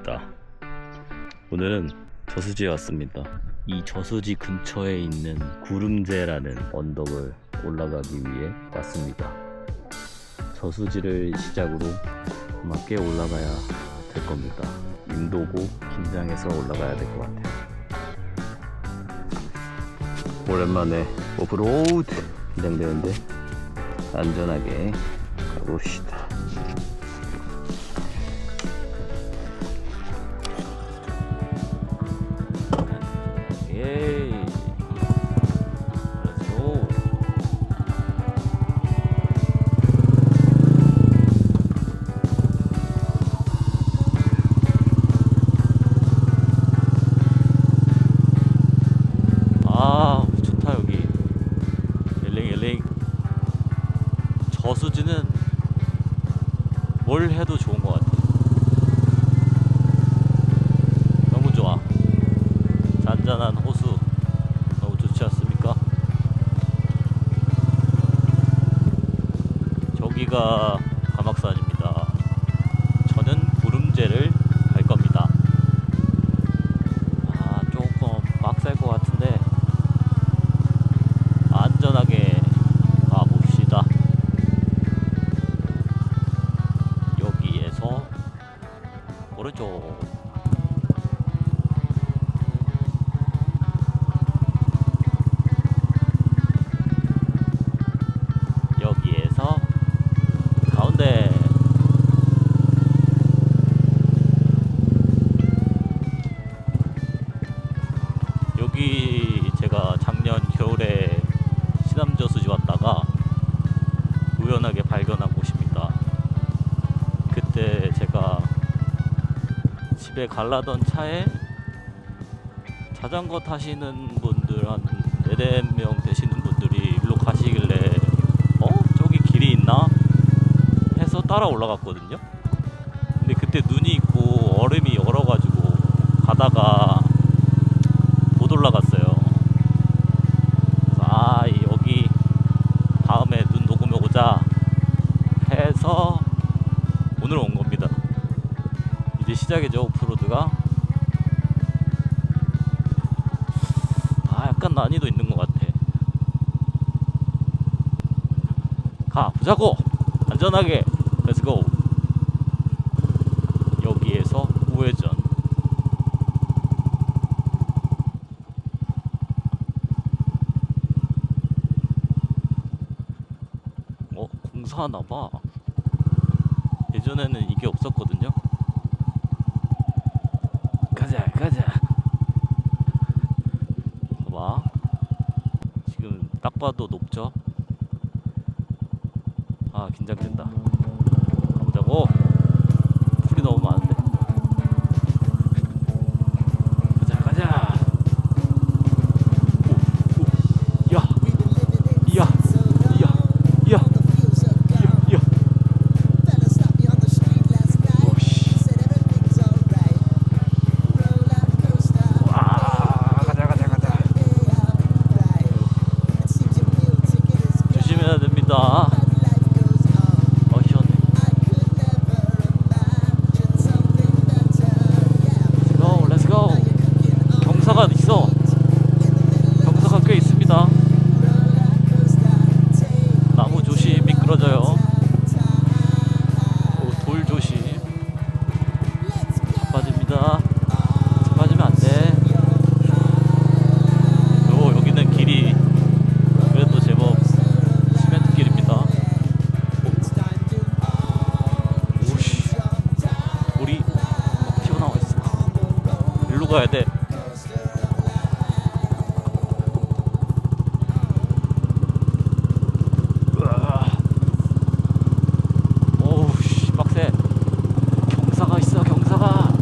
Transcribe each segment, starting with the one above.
반갑습니다. 오늘은 저수지에 왔습니다. 이 저수지 근처에 있는 구름제라는 언덕을 올라가기 위해 왔습니다. 저수지를 시작으로 아마 꽤 올라가야 될 겁니다. 인도고 긴장해서 올라가야 될 것 같아요. 오랜만에 오프로드 긴장되는데 안전하게 가봅시다. 예이, 렛츠고. 아, 좋다 여기. 엘링. 저수지는 뭘 해도 좋은 것 같아. 너무 좋아. 잔잔한 호수 너무 좋지 않습니까? 저기가 가막산입니다. 저는 구름제를 갈 겁니다. 아, 조금 빡셀 것 같은데 안전하게 가봅시다. 여기에서 오른쪽. 여기에서 가운데. 여기 제가 작년 겨울에 시남저수지 왔다가 우연하게 발견한 곳입니다. 그때 제가 집에 가려던 차에 자전거 타시는 분들 한 4-4명 되시는 분들이 일로 가시길래 저기 길이 있나? 해서 따라 올라갔거든요. 근데 그때 눈이 있고 얼음이 얼어가지고 가다가 못 올라갔어요. 그래서 여기 다음에 눈 녹으면 오자 해서 오늘 온 겁니다. 이제 시작이죠, 오프로드가. 약간 난이도 있는 것 같아. 가보자고! 안전하게! 렛츠고! 여기에서 우회전. 공사하나봐. 예전에는 이게 없었거든요. 가자. 봐봐. 지금 딱 봐도 높죠? 긴장된다. 가보자고. 풀이 너무 많은데. 가자. 조심해야 됩니다. 시원해. 렛츠고. 경사가 있어. 경사가 꽤 있습니다. 나무 조심. 미끄러져요. 돌 조심. 자빠집니다. 자빠지면 안돼. 여기는 길이 그래도 제법 시멘트 길입니다. 오씨, 물이 막 튀어나와 있어. 일로 가야 돼. 오우씨, 빡세. 경사가 있어, 경사가.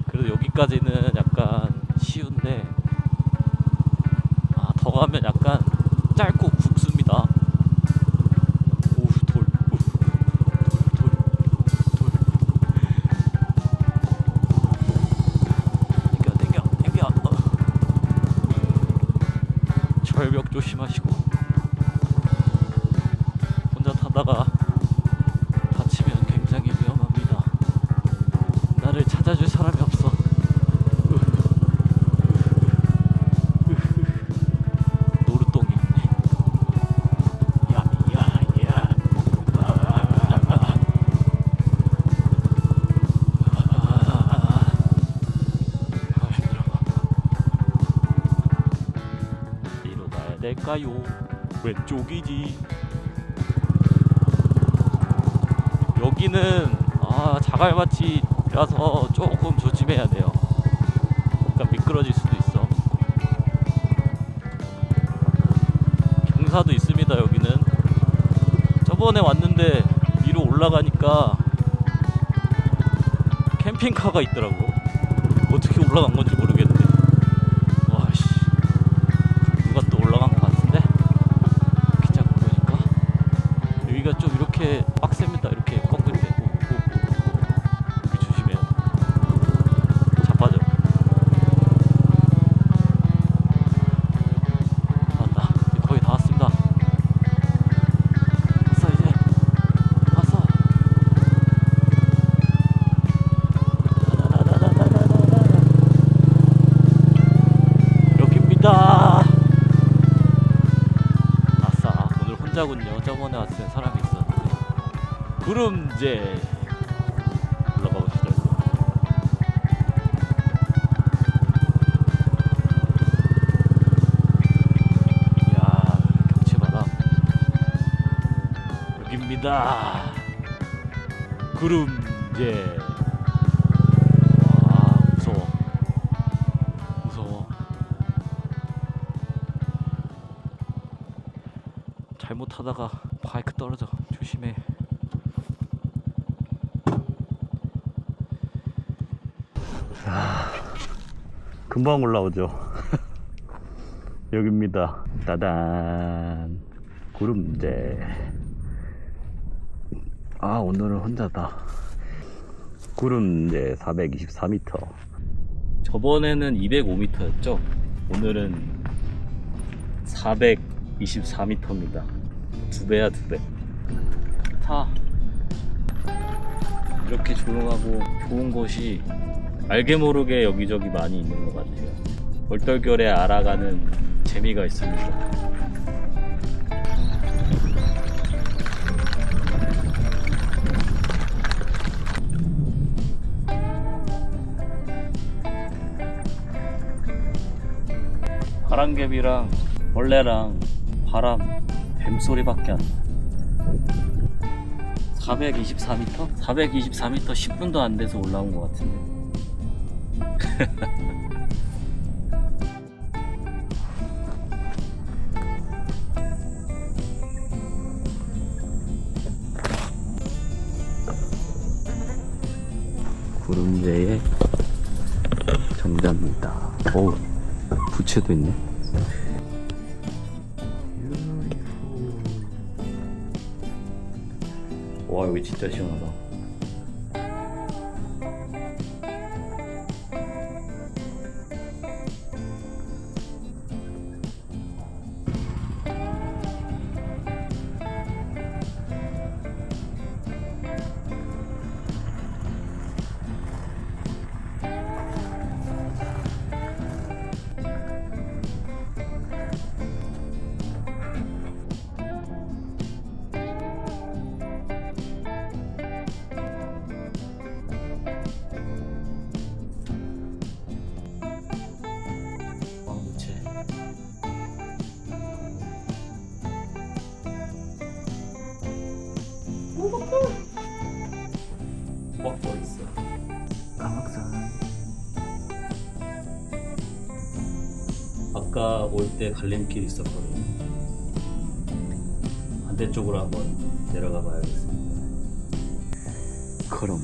그래도 여기까지는 약간 쉬운데 더 가면 약간 짧고 굵습니다. 돌. 땡겨. 절벽 조심하시고. 혼자 타다가 다치면 굉장히 위험합니다. 찾아줄 사람이 없어. 노루똥이 있네. 야미야야. 어디로 가야 될까요? 왼쪽이지. 여기는 자갈밭이라서 조금 조심해야 돼요. 약간 미끄러질 수도 있어. 경사도 있습니다. 여기는 저번에 왔는데 위로 올라가니까 캠핑카가 있더라고. 어떻게 올라간 건지 모르겠는데, 와씨, 누가 또 올라간 것 같은데. 이렇게 쫙 보니까 여기가 좀 이렇게 빡셉니다. 이렇게 꺾을 때 여기 조심해요. 자빠져. 왔다. 거의 다 왔습니다. 왔어. 이제 왔어. 여기입니다. 아싸. 오늘 혼자군요. 저번에 왔을 때 사람이 있었는데. 구름제 올라가 봅시다. 이야, 경치 봐라. 여기입니다. 구름제. 와, 무서워. 무서워. 잘못하다가 바이크 떨어져. 조심해. 금방 올라오죠. 여기입니다. 따단. 구름제. 오늘은 혼자다. 구름제 424m. 저번에는 205m였죠. 오늘은 424m입니다. 2배야 2배. 타. 이렇게 조용하고 좋은 곳이 알게 모르게 여기저기 많이 있는 것 같아요. 얼떨결에 알아가는 재미가 있습니다. 바람개비랑 벌레랑 바람, 뱀소리밖에 안 나. 424m? 424m 10분도 안 돼서 올라온 것 같은데. 구름제의 정자입니다. 어우, 부채도 있네. 와, 여기 진짜 시원하다. 꽉 떠있어. 강악산. 아까 올 때 갈림길 있었거든요. 반대쪽으로 한번 내려가 봐야겠습니다. 그럼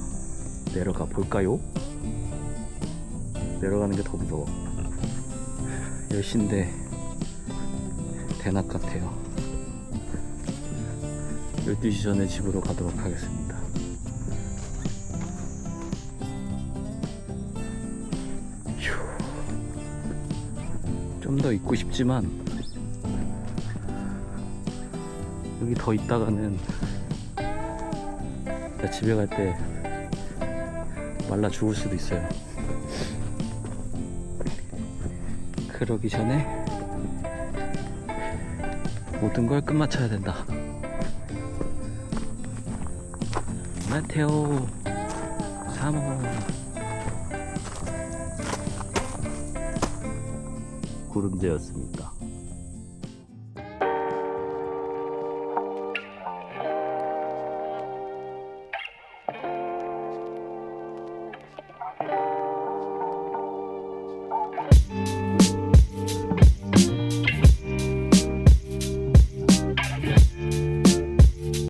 내려가 볼까요? 내려가는 게 더 무서워. 10시인데 대낮 같아요. 12시 전에 집으로 가도록 하겠습니다. 좀 더 있고 싶지만 여기 더 있다가는 나 집에 갈 때 말라 죽을 수도 있어요. 그러기 전에 모든 걸 끝마쳐야 된다. 메테오 3호 구름제였습니다.